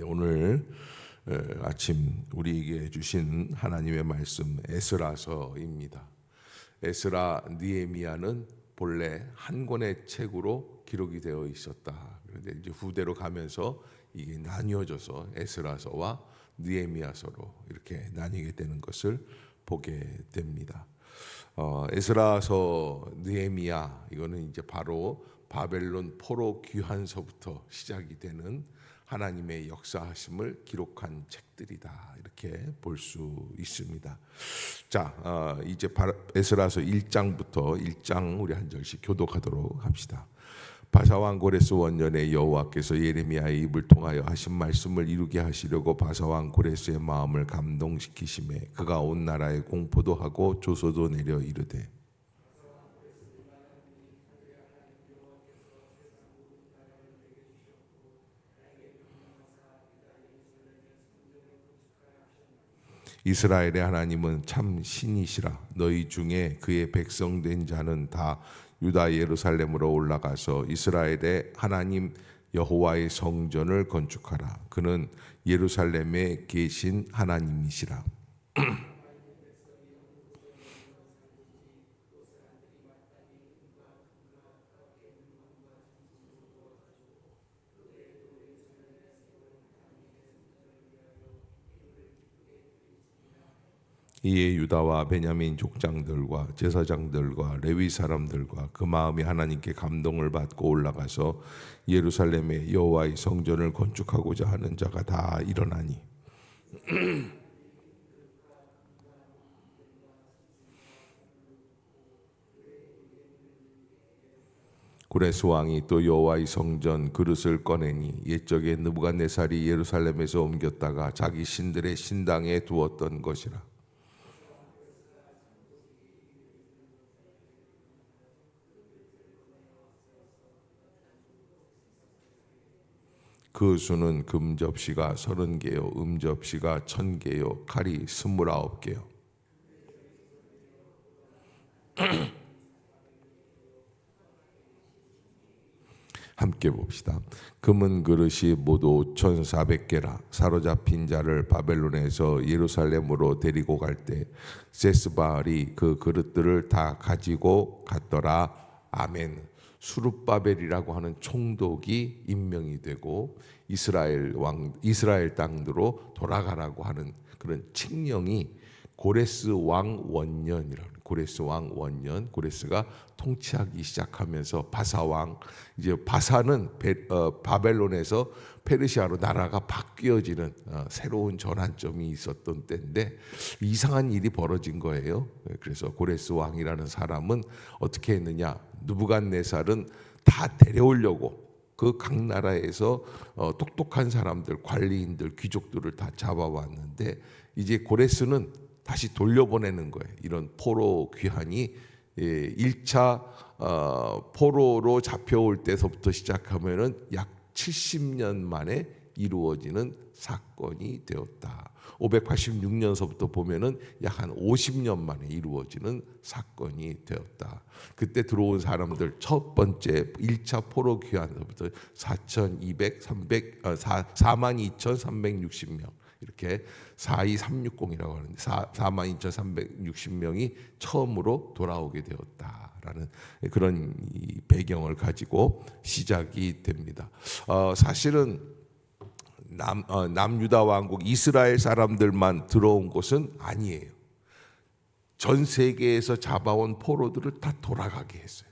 오늘 아침 우리에게 주신 하나님의 말씀 에스라서입니다. 에스라 느헤미야는 본래 한 권의 책으로 기록이 되어 있었다. 그런데 이제 후대로 가면서 이게 나뉘어져서 에스라서와 느헤미야서로 이렇게 나뉘게 되는 것을 보게 됩니다. 에스라서, 느헤미야 이거는 이제 바로 바벨론 포로 귀환서부터 시작이 되는 하나님의 역사하심을 기록한 책들이다, 이렇게 볼 수 있습니다. 자, 이제 에스라서 1장부터 1장 우리 한 절씩 교독하도록 합시다. 바사왕 고레스 원년에 여호와께서 예레미야의 입을 통하여 하신 말씀을 이루게 하시려고 바사왕 고레스의 마음을 감동시키심에 그가 온 나라에 공포도 하고 조소도 내려 이르되 이스라엘의 하나님은 참 신이시라. 너희 중에 그의 백성된 자는 다 유다 예루살렘으로 올라가서 이스라엘의 하나님 여호와의 성전을 건축하라. 그는 예루살렘에 계신 하나님이시라. 이에 유다와 베냐민 족장들과 제사장들과 레위 사람들과 그 마음이 하나님께 감동을 받고 올라가서 예루살렘에 여호와의 성전을 건축하고자 하는 자가 다 일어나니 고레스 왕이 또 여호와의 성전 그릇을 꺼내니 옛적에 느부갓네살이 예루살렘에서 옮겼다가 자기 신들의 신당에 두었던 것이라. 그 수는 금접시가 30개요 음접시가 1000개요 칼이 29개요. 함께 봅시다. 금은 그릇이 모두 5400개라. 사로잡힌 자를 바벨론에서 예루살렘으로 데리고 갈 때 세스바알이 그 그릇들을 다 가지고 갔더라. 아멘. 수룹바벨이라고 하는 총독이 임명이 되고 이스라엘 땅으로 돌아가라고 하는 그런 칙령이 고레스 왕 원년이라는, 고레스 왕 원년, 고레스가 통치하기 시작하면서 바사 왕, 이제 바사는 바벨론에서 페르시아로 나라가 바뀌어지는 새로운 전환점이 있었던 때인데 이상한 일이 벌어진 거예요. 그래서 고레스 왕이라는 사람은 어떻게 했느냐? 느부갓네살은 다 데려오려고 그 각 나라에서 똑똑한 사람들, 관리인들, 귀족들을 다 잡아왔는데 이제 고레스는 다시 돌려보내는 거예요. 이런 포로 귀환이 1차 포로로 잡혀올 때서부터 시작하면은 약 70년 만에 이루어지는 사건이 되었다. 586년서부터 보면은 약 한 50년 만에 이루어지는 사건이 되었다. 그때 들어온 사람들 첫 번째 1차 포로 귀환서부터 42,360명 이렇게 42360이라고 하는데 42,360명이 처음으로 돌아오게 되었다라는 그런 배경을 가지고 시작이 됩니다. 사실은 남유다 왕국 이스라엘 사람들만 들어온 것은 아니에요. 전 세계에서 잡아온 포로들을 다 돌아가게 했어요.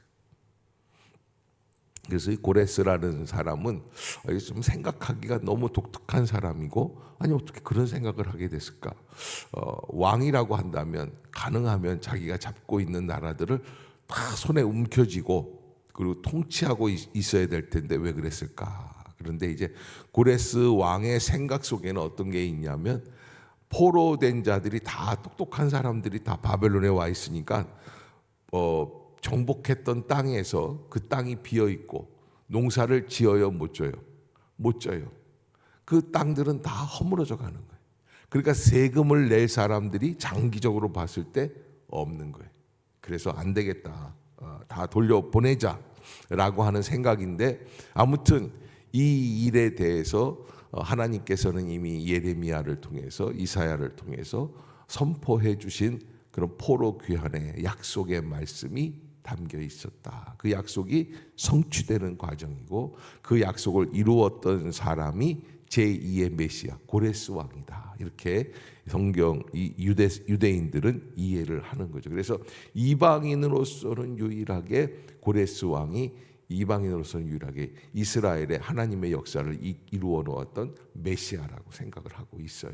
그래서 이 고레스라는 사람은 좀 생각하기가 너무 독특한 사람이고, 아니 어떻게 그런 생각을 하게 됐을까? 왕이라고 한다면 가능하면 자기가 잡고 있는 나라들을 다 손에 움켜쥐고 그리고 통치하고 있어야 될 텐데 왜 그랬을까? 그런데 이제 고레스 왕의 생각 속에는 어떤 게 있냐면 포로된 자들이 다 똑똑한 사람들이 다 바벨론에 와 있으니까 정복했던 땅에서 그 땅이 비어 있고 농사를 지어요, 못 져요? 못 져요. 그 땅들은 다 허물어져 가는 거예요. 그러니까 세금을 낼 사람들이 장기적으로 봤을 때 없는 거예요. 그래서 안 되겠다, 다 돌려보내자라고 하는 생각인데 아무튼 이 일에 대해서 하나님께서는 이미 예레미야를 통해서 이사야를 통해서 선포해 주신 그런 포로 귀환의 약속의 말씀이 담겨 있었다. 그 약속이 성취되는 과정이고 그 약속을 이루었던 사람이 제2의 메시아 고레스 왕이다. 이렇게 성경 유대인들은 이해를 하는 거죠. 그래서 이방인으로서는 유일하게 고레스 왕이 이방인으로서는 유일하게 이스라엘의 하나님의 역사를 이루어 놓았던 메시아라고 생각을 하고 있어요.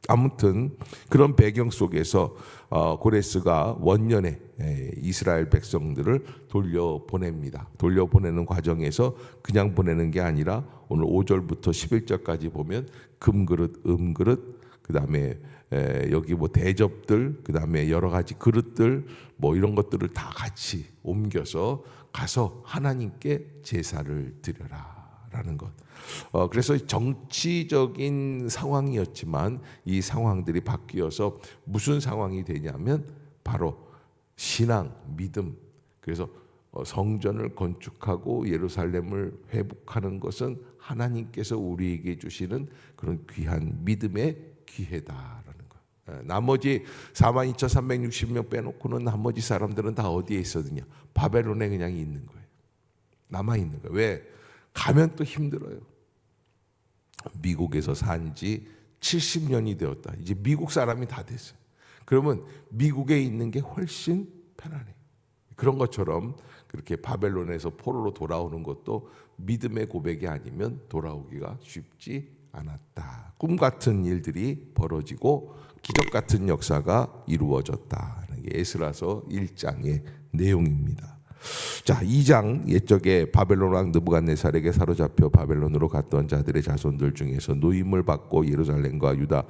아무튼 그런 배경 속에서 고레스가 원년에 이스라엘 백성들을 돌려보냅니다. 돌려보내는 과정에서 그냥 보내는 게 아니라 오늘 5절부터 11절까지 보면 금그릇, 음그릇, 그 다음에 여기 뭐 대접들, 그 다음에 여러 가지 그릇들 뭐 이런 것들을 다 같이 옮겨서 가서 하나님께 제사를 드려라라는 것. 그래서 정치적인 상황이었지만 이 상황들이 바뀌어서 무슨 상황이 되냐면 바로 신앙, 믿음. 그래서 성전을 건축하고 예루살렘을 회복하는 것은 하나님께서 우리에게 주시는 그런 귀한 믿음의 기회다라는 것. 나머지 42,360명 빼놓고는 나머지 사람들은 다 어디에 있었느냐? 바벨론에 그냥 있는 거예요. 남아 있는 거예요. 왜? 가면 또 힘들어요. 미국에서 산 지 70년이 되었다. 이제 미국 사람이 다 됐어요. 그러면 미국에 있는 게 훨씬 편안해요. 그런 것처럼 그렇게 바벨론에서 포로로 돌아오는 것도 믿음의 고백이 아니면 돌아오기가 쉽지 않았다. 꿈 같은 일들이 벌어지고 기적 같은 역사가 이루어졌다는 게 에스라서 1장의 내용입니다. 자, 2장 옛적에 바벨론 왕 느부갓네살에게 사로잡혀 바벨론으로 갔던 자들의 자손들 중에서 노임을 받고 예루살렘과 유다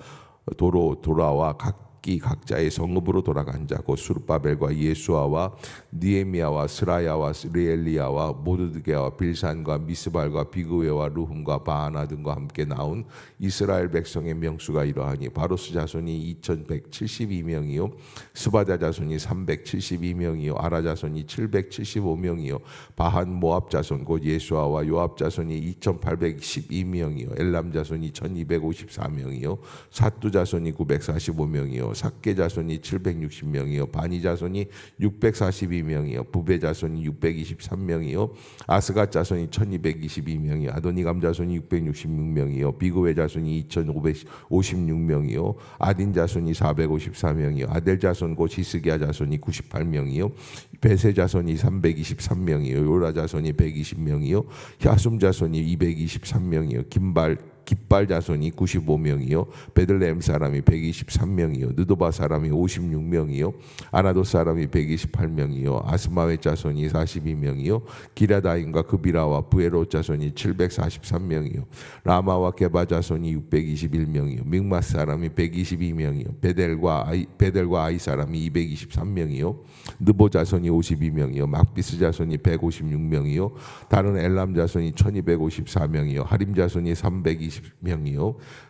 도로 돌아와 각자의 성읍으로 돌아간 자 곧 수르바벨과 예수아와 느헤미야와 스라야와 스리엘리야와 모르드게와 빌산과 미스발과 비그웨와 르훔과 바하나 등과 함께 나온 이스라엘 백성의 명수가 이러하니 바로스 자손이 2172명이요 스바다 자손이 372명이요 아라 자손이 775명이요 바한 모압 자손 곧 예수아와 요압 자손이 2812명이요 엘람 자손이 1254명이요 사뚜 자손이 945명이요 삭게 자손이 760명이요 바니 자손이 642명이요 부베 자손이 623명이요 아스갓 자손이 1222명이요 아도니감 자손이 666명이요 비그웨 자손이 2556명이요 아딘 자손이 454명이요 아델 자손 곧 히스기야 자손이 98명이요 베세 자손이 323명이요 요라 자손이 120명이요 야숨 자손이 223명이요 깃발 자손이 95명이요 베들레헴 사람이 123명이요 느도바 사람이 56명이요 아나도 사람이 128명이요 아스마웨 자손이 42명이요 기라다임과 그비라와 부에로 자손이 743명이요 라마와 게바 자손이 621명이요 믹마 사람이 122명이요 베델과 아이 사람이 223명이요 느보 자손이 52명이요 막비스 자손이 156명이요 다른 엘람 자손이 1254명이요 하림 자손이 320명이요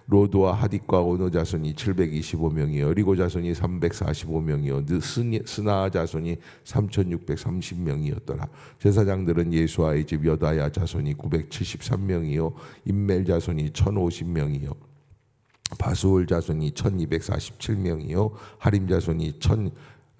로드와 하딕과 오노 자손이 725명이요 리고 자손이 345명이요 스나 자손이 3630명이었더라. 제사장들은 예수아의 집 여다야 자손이 973명이요 임멜 자손이 1050명이요 바수올 자손이 1247명이요 하림 자손이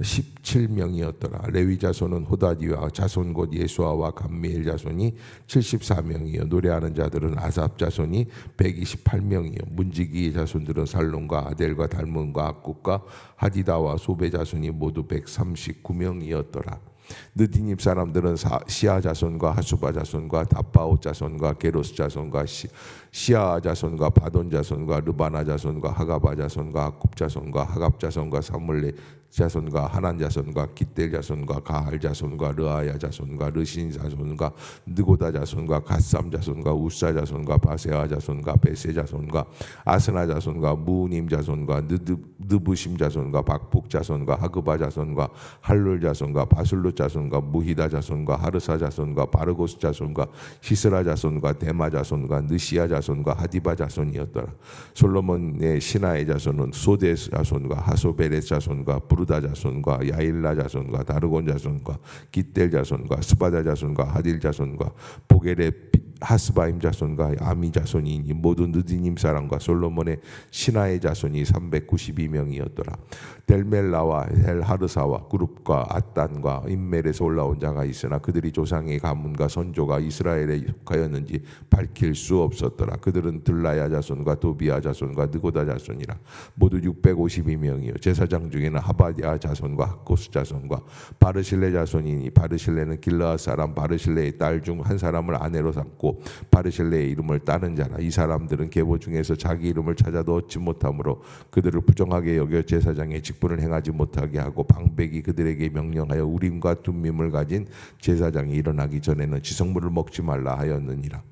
17명이었더라. 레위 자손은 호다디와 자손 곧 예수아와 감미엘 자손이 74명이요 노래하는 자들은 아삽 자손이 128명이요 문지기의 자손들은 살론과 아델과 달몬과 악국과 하디다와 소베 자손이 모두 139명이었더라. 느디닙 사람들은 시아 자손과 하수바 자손과 다바오 자손과 게로스 자손과 시아 자손과 바돈 자손과 르바나 자손과 하가바 자손과 아굽 자손과 하갑 자손과 사물레 자손과 하난 자손과 깃델 자손과 가할 자손과 르아야 자손과 르신 자손과 느고다 자손과 갓삼 자손과 우사 자손과 바세아 자손과 베세 자손과 아스나 자손과 무님 자손과 느부심 자손과 박북 자손과 하그바 자손과 할룰 자손과 바술루 자손과 무히다 자손과 하르사 자손과 바르고스 자손과 히스라 자손과 데마 자손과 느시아 자손과 하디바 자손이었더라. 솔로몬의 신하의 자손은 소데 자손과 하소베레 자손과 부르다 자손과 야일라 자손과 다르곤 자손과 깃델 자손과 스바다 자손과 하딜 자손과 보게레 하스바임 자손과 아미 자손이니 모두 느디님 사람과 솔로몬의 신하의 자손이 392명이었더라. 델멜라와 델하르사와 그룹과 앗단과 임멜에서 올라온 자가 있으나 그들이 조상의 가문과 선조가 이스라엘에 속하였는지 밝힐 수 없었더라. 그들은 들라야 자손과 도비야 자손과 느고다 자손이라. 모두 652명이요 제사장 중에는 하바디아 자손과 학고스 자손과 바르실레 자손이니 바르실레는 길르앗 사람 바르실레의 딸 중 한 사람을 아내로 삼고 바르실레의 이름을 따는 자라. 이 사람들은 계보 중에서 자기 이름을 찾아도 얻지 못하므로 그들을 부정하게 여겨 제사장의 직분을 행하지 못하게 하고 방백이 그들에게 명령하여 우림과 둠밈을 가진 제사장이 일어나기 전에는 지성물을 먹지 말라 하였느니라.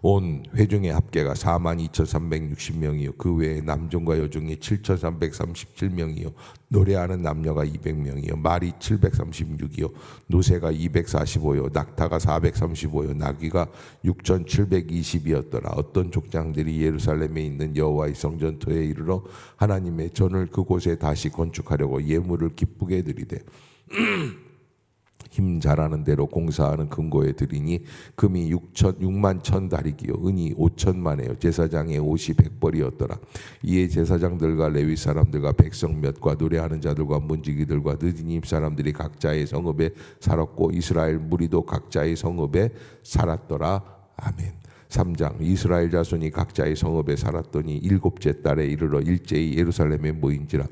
온 회중의 합계가 42,360명이요 그 외에 남종과 여종이 7,337명이요 노래하는 남녀가 200명이요 말이 736이요 노새가 245요 낙타가 435요 나귀가 6,720이었더라. 어떤 족장들이 예루살렘에 있는 여호와의 성전터에 이르러 하나님의 전을 그곳에 다시 건축하려고 예물을 기쁘게 드리되 힘 잘하는 대로 공사하는 금고에 드리니 금이 6만 천 다리기요 은이 5천만에요 제사장의 옷이 100벌이었더라. 이에 제사장들과 레위 사람들과 백성 몇과 노래하는 자들과 문지기들과 느디님 사람들이 각자의 성읍에 살았고 이스라엘 무리도 각자의 성읍에 살았더라. 아멘. 3장 이스라엘 자손이 각자의 성읍에 살았더니 7째 달에 이르러 일제히 예루살렘에 모인지라.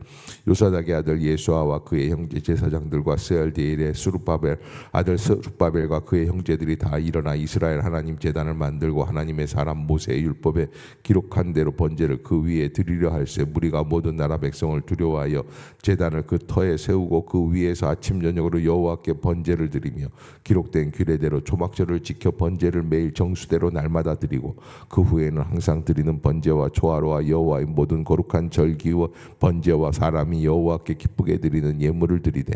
요사닥의 아들 예수아와 그의 형제 제사장들과 스알디엘의 수룹바벨 아들 스룹바벨과 그의 형제들이 다 일어나 이스라엘 하나님 제단을 만들고 하나님의 사람 모세의 율법에 기록한 대로 번제를 그 위에 드리려 할세. 무리가 모든 나라 백성을 두려워하여 제단을 그 터에 세우고 그 위에서 아침 저녁으로 여호와께 번제를 드리며 기록된 규례대로 초막절을 지켜 번제를 매일 정수대로 날마다 드리고 그 후에는 항상 드리는 번제와 초하루와 여호와의 모든 거룩한 절기와 번제와 사람이 여호와께 기쁘게 드리는 예물을 드리되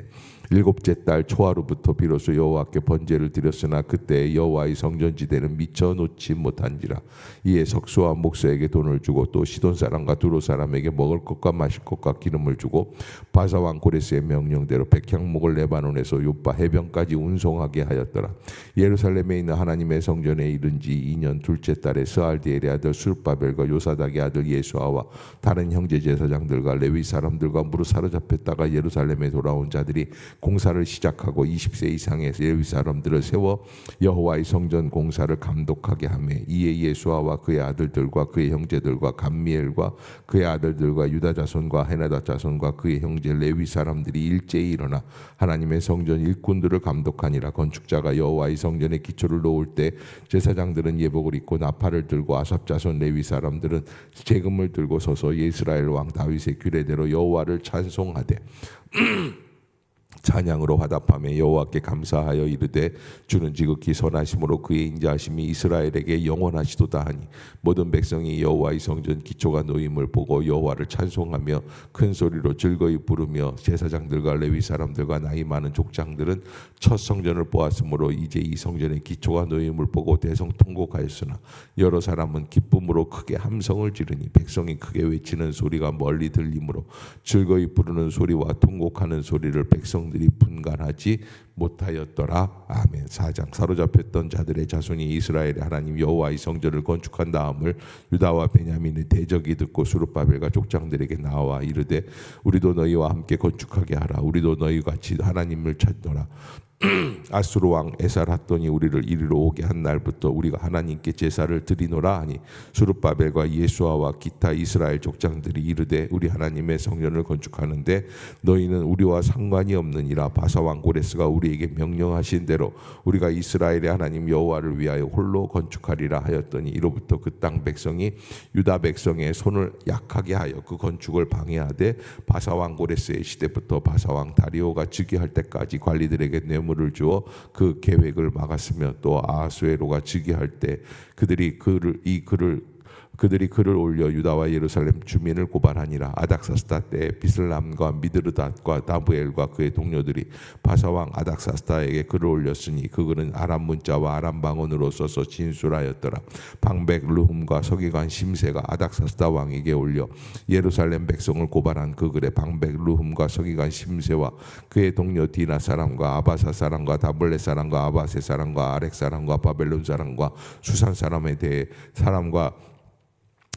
7째 달 초하루부터 비로소 여호와께 번제를 드렸으나 그때 여호와의 성전지대는 미쳐 놓지 못한지라. 이에 석수와 목수에게 돈을 주고 또 시돈 사람과 두로 사람에게 먹을 것과 마실 것과 기름을 주고 바사왕 고레스의 명령대로 백향목을 레바논에서 요파 해변까지 운송하게 하였더라. 예루살렘에 있는 하나님의 성전에 이른 지 2년 둘째 달에 스알디엘의 아들 수룹바벨과 요사닥의 아들 예수아와 다른 형제 제사장들과 레위 사람들과 무릇 사로잡혔다가 예루살렘에 돌아온 자들이 공사를 시작하고 20세 이상의 레위 사람들을 세워 여호와의 성전 공사를 감독하게 하며 이에 예수아와 그의 아들들과 그의 형제들과 감미엘과 그의 아들들과 유다 자손과 헤나다 자손과 그의 형제 레위 사람들이 일제히 일어나 하나님의 성전 일꾼들을 감독하니라. 건축자가 여호와의 성전에 기초를 놓을 때 제사장들은 예복을 입고 나팔을 들고 아삽 자손 레위 사람들은 재금을 들고 서서 이스라엘 왕 다윗의 규례대로 여호와를 찬송하되 찬양으로 화답하며 여호와께 감사하여 이르되 주는 지극히 선하심으로 그의 인자하심이 이스라엘에게 영원하시도다 하니 모든 백성이 여호와의 성전 기초가 놓임을 보고 여호와를 찬송하며 큰 소리로 즐거이 부르며 제사장들과 레위 사람들과 나이 많은 족장들은 첫 성전을 보았으므로 이제 이 성전의 기초가 놓임을 보고 대성통곡하였으나 여러 사람은 기쁨으로 크게 함성을 지르니 백성이 크게 외치는 소리가 멀리 들리므로 즐거이 부르는 소리와 통곡하는 소리를 백성 들이 분간하지 못하였더라. 아멘. 4장 사로잡혔던 자들의 자손이 이스라엘의 하나님 여호와의 성전을 건축한 다음을 유다와 베냐민의 대적이 듣고 수룹바벨과 족장들에게 나와 이르되 우리도 너희와 함께 건축하게 하라. 우리도 너희 같이 하나님을 찾노라. 아수르 왕 에살핫돈이 우리를 이리로 오게 한 날부터 우리가 하나님께 제사를 드리노라 하니 수룹바벨과 예수아와 기타 이스라엘 족장들이 이르되 우리 하나님의 성전을 건축하는데 너희는 우리와 상관이 없느니라. 바사 왕 고레스가 우리에게 명령하신 대로 우리가 이스라엘의 하나님 여호와를 위하여 홀로 건축하리라 하였더니 이로부터 그 땅 백성이 유다 백성의 손을 약하게 하여 그 건축을 방해하되 바사 왕 고레스의 시대부터 바사 왕 다리오가 즉위할 때까지 관리들에게 뇌물을 주어 그 계획을 막았으며 또 아하수에로가 즉위할 때 그들이 이 글을 그들이 글을 올려 유다와 예루살렘 주민을 고발하니라. 아닥사스다 때 비슬람과 미드르닷과 다부엘과 그의 동료들이 바사왕 아닥사스다에게 글을 올렸으니 그 글은 아람 문자와 아람 방언으로 써서 진술하였더라. 방백 르훔과 서기관 심세가 아닥사스다 왕에게 올려 예루살렘 백성을 고발한 그 글에 방백 르훔과 서기관 심세와 그의 동료 디나 사람과 아바사 사람과 다블레 사람과 아바세 사람과 아렉 사람과 바벨론 사람과 수산 사람에 대해 사람과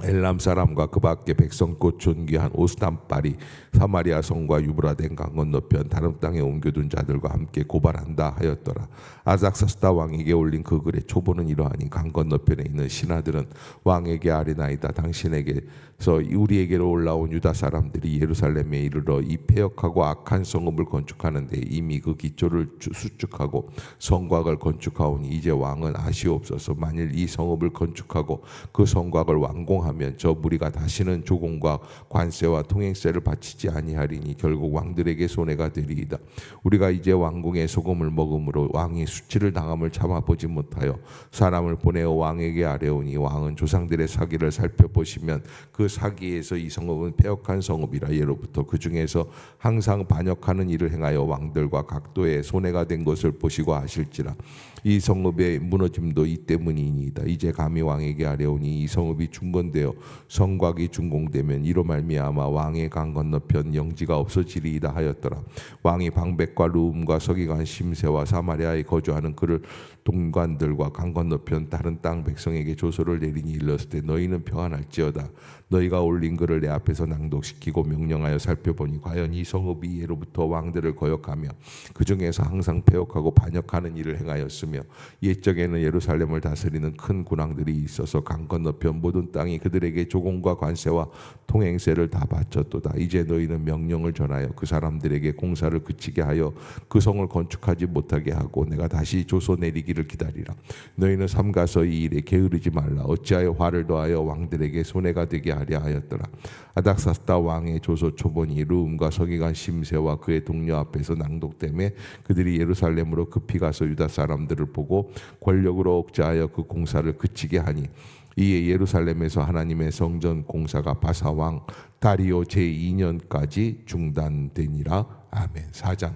엘람 사람과 그 밖에 백성 곧 존귀한 오스담발이 사마리아 성과 유브라덴 강 건너편 다른 땅에 옮겨둔 자들과 함께 고발한다 하였더라. 아닥사스다 왕에게 올린 그 글의 초보는 이러하니 강 건너편에 있는 신하들은 왕에게 아뢰나이다. 당신에게서 우리에게로 올라온 유다 사람들이 예루살렘에 이르러 이 패역하고 악한 성읍을 건축하는데 이미 그 기초를 수축하고 성곽을 건축하오니 이제 왕은 아시옵소서. 만일 이 성읍을 건축하고 그 성곽을 완공하면 저 무리가 다시는 조공과 관세와 통행세를 바치지 아니하리니 결국 왕들에게 손해가 되리이다. 우리가 이제 왕궁의 소금을 먹음으로 왕이 수치를 당함을 참아보지 못하여 사람을 보내어 왕에게 아뢰오니 왕은 조상들의 사기를 살펴보시면 그 사기에서 이 성읍은 패역한 성읍이라 예로부터 그 중에서 항상 반역하는 일을 행하여 왕들과 각도에 손해가 된 것을 보시고 아실지라. 이 성읍의 무너짐도 이 때문이니이다. 이제 감히 왕에게 아뢰오니 이 성읍이 중건되어 성곽이 준공되면 이로 말미암아 왕의 강 건너편 영지가 없어지리이다 하였더라. 왕이 방백과 르움과 서기관 심세와 사마리아에 거주하는 그를 동관들과 강 건너편 다른 땅 백성에게 조서를 내리니 일렀을 때 너희는 평안할지어다. 너희가 올린 글을 내 앞에서 낭독시키고 명령하여 살펴보니 과연 이 성읍이 예로부터 왕들을 거역하며 그 중에서 항상 패역하고 반역하는 일을 행하였으며 옛적에는 예루살렘을 다스리는 큰 군왕들이 있어서 강 건너편 모든 땅이 그들에게 조공과 관세와 통행세를 다 바쳤도다. 이제 너희는 명령을 전하여 그 사람들에게 공사를 그치게 하여 그 성을 건축하지 못하게 하고 내가 다시 조서 내리기를 기다리라. 너희는 삼가서 이 일에 게으르지 말라. 어찌하여 화를 더하여 왕들에게 손해가 되게 하랴 하였더라. 아닥사스다 왕의 조서 초본이 르움과 서기관 심세와 그의 동료 앞에서 낭독되매 그들이 예루살렘으로 급히 가서 유다 사람들을 보고 권력으로 억제하여 그 공사를 그치게 하니 이에 예루살렘에서 하나님의 성전 공사가 바사왕 다리오 제2년까지 중단되니라. 아멘. 4장.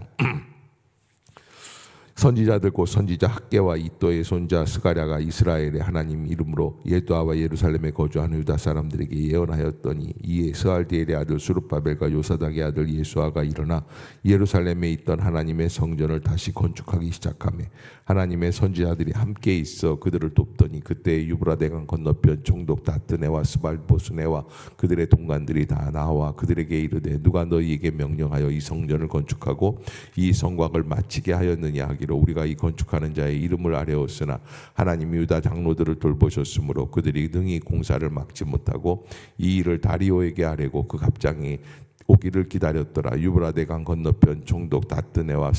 선지자들 곧 선지자 학개와 이또의 손자 스가랴가 이스라엘의 하나님 이름으로 예두아와 예루살렘에 거주하는 유다 사람들에게 예언하였더니 이에 스알디엘의 아들 수룹바벨과 요사닥의 아들 예수아가 일어나 예루살렘에 있던 하나님의 성전을 다시 건축하기 시작하며 하나님의 선지자들이 함께 있어 그들을 돕더니 그때 유브라데강 건너편 총독 다뜨네와 스발보스네와 그들의 동관들이 다 나와 그들에게 이르되 누가 너희에게 명령하여 이 성전을 건축하고 이 성곽을 마치게 하였느냐 하기로 우리가 이 건축하는 자의 이름을 아뢰었으나 하나님이 유다 장로들을 돌보셨으므로 그들이 능히 공사를 막지 못하고 이 일을 다리오에게 아뢰고 그 갑장이 오기를 기다렸더라. 유브라데강 건너편 총독 다뜨네와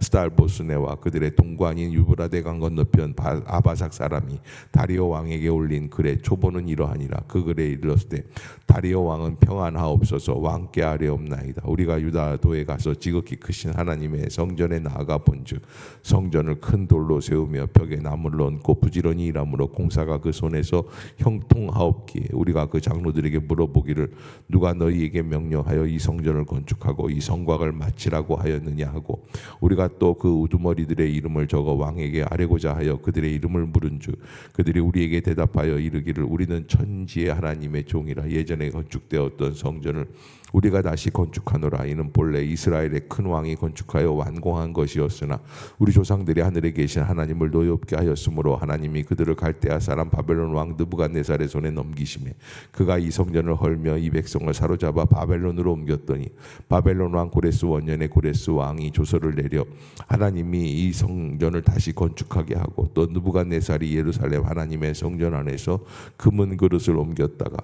스달보스네와 그들의 동관인 유브라데강 건너편 아바삭 사람이 다리오 왕에게 올린 글의 초보는 이러하니라. 그 글에 이르렀을 다리오 왕은 평안하옵소서. 왕께 아뢰옵나이다. 우리가 유다도에 가서 지극히 크신 하나님의 성전에 나아가 본즉 성전을 큰 돌로 세우며 벽에 나무를 얹고 부지런히 일하므로 공사가 그 손에서 형통하옵기에 우리가 그 장로들에게 물어보기를 누가 너희에게 명령하여 이 성전을 건축하고 이 성곽을 마치라고 하였느냐 하고 우리가 또 그 우두머리들의 이름을 적어 왕에게 아뢰고자 하여 그들의 이름을 물은즉 그들이 우리에게 대답하여 이르기를 우리는 천지의 하나님의 종이라. 예전에 건축되었던 성전을 우리가 다시 건축하노라. 이는 본래 이스라엘의 큰 왕이 건축하여 완공한 것이었으나 우리 조상들이 하늘에 계신 하나님을 노엽게 하였으므로 하나님이 그들을 갈대아 사람 바벨론 왕 느부갓네살의 손에 넘기시매 그가 이 성전을 헐며 이 백성을 사로잡아 바벨론으로 옮겼더니 바벨론 왕 고레스 원년에 고레스 왕이 조서를 내려 하나님이 이 성전을 다시 건축하게 하고 또 느부갓네살이 예루살렘 하나님의 성전 안에서 금은 그릇을 옮겼다가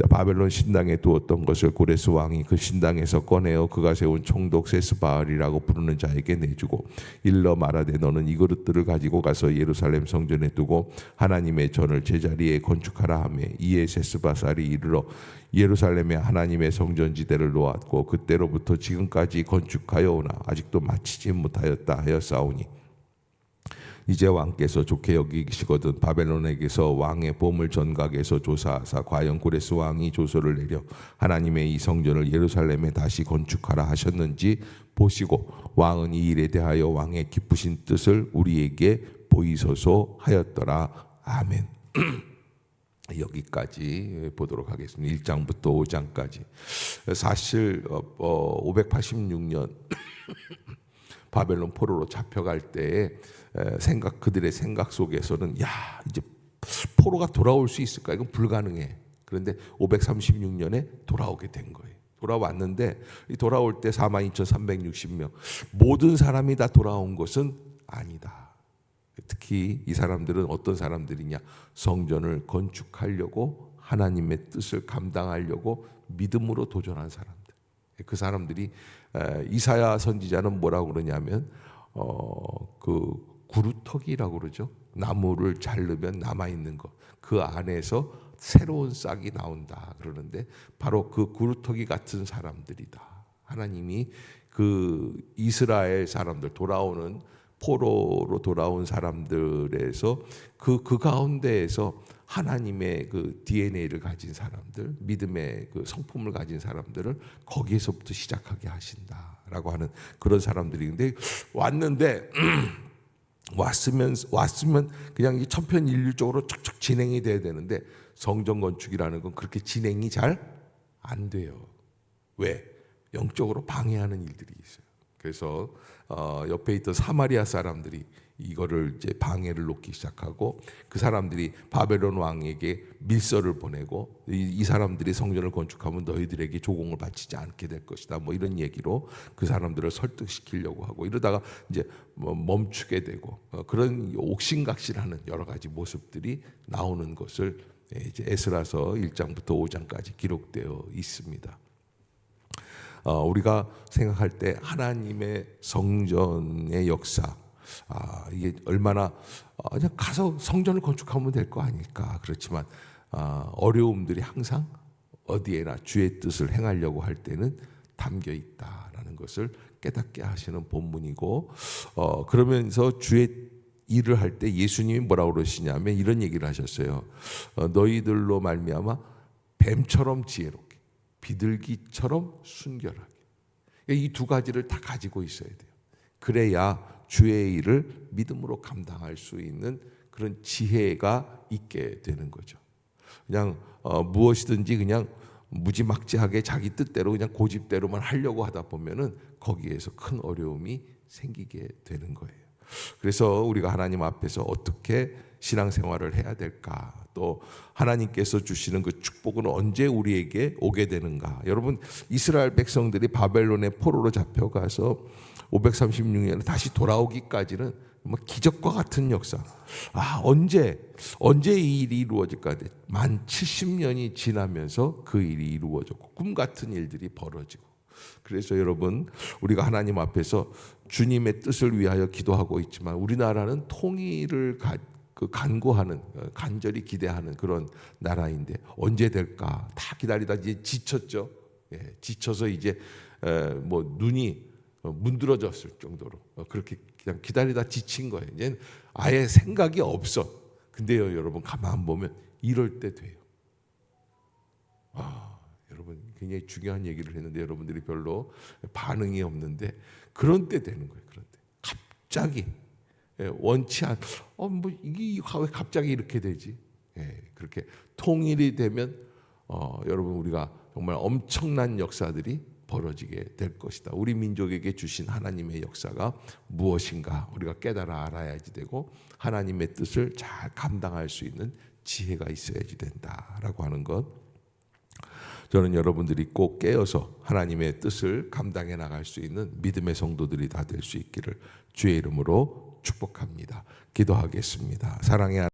바벨론 신당에 두었던 것을 고레스 왕이 그 신당에서 꺼내어 그가 세운 총독 세스바알이라고 부르는 자에게 내주고 일러 말하되 너는 이 그릇들을 가지고 가서 예루살렘 성전에 두고 하나님의 전을 제자리에 건축하라 하며 이에 세스바살이 이르러 예루살렘에 하나님의 성전지대를 놓았고 그때로부터 지금까지 건축하여 오나 아직도 마치지 못하였다 하였사오니 이제 왕께서 좋게 여기시거든 바벨론에게서 왕의 보물 전각에서 조사하사 과연 고레스 왕이 조서를 내려 하나님의 이 성전을 예루살렘에 다시 건축하라 하셨는지 보시고 왕은 이 일에 대하여 왕의 기쁘신 뜻을 우리에게 보이소서 하였더라. 아멘. 여기까지 보도록 하겠습니다. 1장부터 5장까지. 사실 586년 바벨론 포로로 잡혀갈 때에 그들의 생각 속에서는 야, 이제 포로가 돌아올 수 있을까? 이건 불가능해. 그런데 536년에 돌아오게 된 거예요. 돌아왔는데 돌아올 때 42,360명. 모든 사람이 다 돌아온 것은 아니다. 특히 이 사람들은 어떤 사람들이냐? 성전을 건축하려고 하나님의 뜻을 감당하려고 믿음으로 도전한 사람들. 그 사람들이 이사야 선지자는 뭐라고 그러냐면 그 구루터기라고 그러죠. 나무를 자르면 남아 있는 것. 그 안에서 새로운 싹이 나온다 그러는데 바로 그 구루터기 같은 사람들이다. 하나님이 그 이스라엘 사람들 돌아오는 포로로 돌아온 사람들에서 그 가운데에서 하나님의 그 DNA를 가진 사람들, 믿음의 그 성품을 가진 사람들을 거기에서부터 시작하게 하신다라고 하는 그런 사람들인데 왔는데 왔으면 그냥 천편일률적으로 척척 진행이 돼야 되는데 성전 건축이라는 건 그렇게 진행이 잘 안 돼요. 왜? 영적으로 방해하는 일들이 있어요. 그래서 옆에 있던 사마리아 사람들이 이거를 이제 방해를 놓기 시작하고 그 사람들이 바벨론 왕에게 밀서를 보내고 이 사람들이 성전을 건축하면 너희들에게 조공을 바치지 않게 될 것이다. 뭐 이런 얘기로 그 사람들을 설득시키려고 하고 이러다가 이제 멈추게 되고 그런 옥신각신하는 여러 가지 모습들이 나오는 것을 이제 에스라서 1장부터 5장까지 기록되어 있습니다. 우리가 생각할 때 하나님의 성전의 역사, 이게 얼마나 그냥 가서 성전을 건축하면 될 거 아닐까. 그렇지만 어려움들이 항상 어디에나 주의 뜻을 행하려고 할 때는 담겨 있다라는 것을 깨닫게 하시는 본문이고, 그러면서 주의 일을 할 때 예수님이 뭐라고 그러시냐면 이런 얘기를 하셨어요. 너희들로 말미암아 뱀처럼 지혜롭게 비둘기처럼 순결하게. 이 두 가지를 다 가지고 있어야 돼요. 그래야 주의 일을 믿음으로 감당할 수 있는 그런 지혜가 있게 되는 거죠. 그냥 무엇이든지 그냥 무지막지하게 자기 뜻대로 그냥 고집대로만 하려고 하다 보면은 거기에서 큰 어려움이 생기게 되는 거예요. 그래서 우리가 하나님 앞에서 어떻게 신앙생활을 해야 될까? 또 하나님께서 주시는 그 축복은 언제 우리에게 오게 되는가? 여러분, 이스라엘 백성들이 바벨론의 포로로 잡혀가서 536년에 다시 돌아오기까지는 기적과 같은 역사. 언제 이 일이 이루어질까? 만 70년이 지나면서 그 일이 이루어졌고 꿈 같은 일들이 벌어지고. 그래서 여러분, 우리가 하나님 앞에서 주님의 뜻을 위하여 기도하고 있지만 우리나라는 통일을 간구하는, 간절히 기대하는 그런 나라인데 언제 될까? 다 기다리다 이제 지쳤죠. 지쳐서 이제 눈이 문드러졌을 정도로 그렇게 그냥 기다리다 지친 거예요. 이제 아예 생각이 없어. 근데요, 여러분 가만 보면 이럴 때 돼요. 여러분 굉장히 중요한 얘기를 했는데 여러분들이 별로 반응이 없는데 그런 때 되는 거예요. 그런 때 갑자기 원치 않, 이게 왜 갑자기 이렇게 되지? 그렇게 통일이 되면 여러분 우리가 정말 엄청난 역사들이 벌어지게 될 것이다. 우리 민족에게 주신 하나님의 역사가 무엇인가 우리가 깨달아 알아야지 되고 하나님의 뜻을 잘 감당할 수 있는 지혜가 있어야지 된다라고 하는 것. 저는 여러분들이 꼭 깨어서 하나님의 뜻을 감당해 나갈 수 있는 믿음의 성도들이 다 될 수 있기를 주의 이름으로 축복합니다. 기도하겠습니다. 사랑의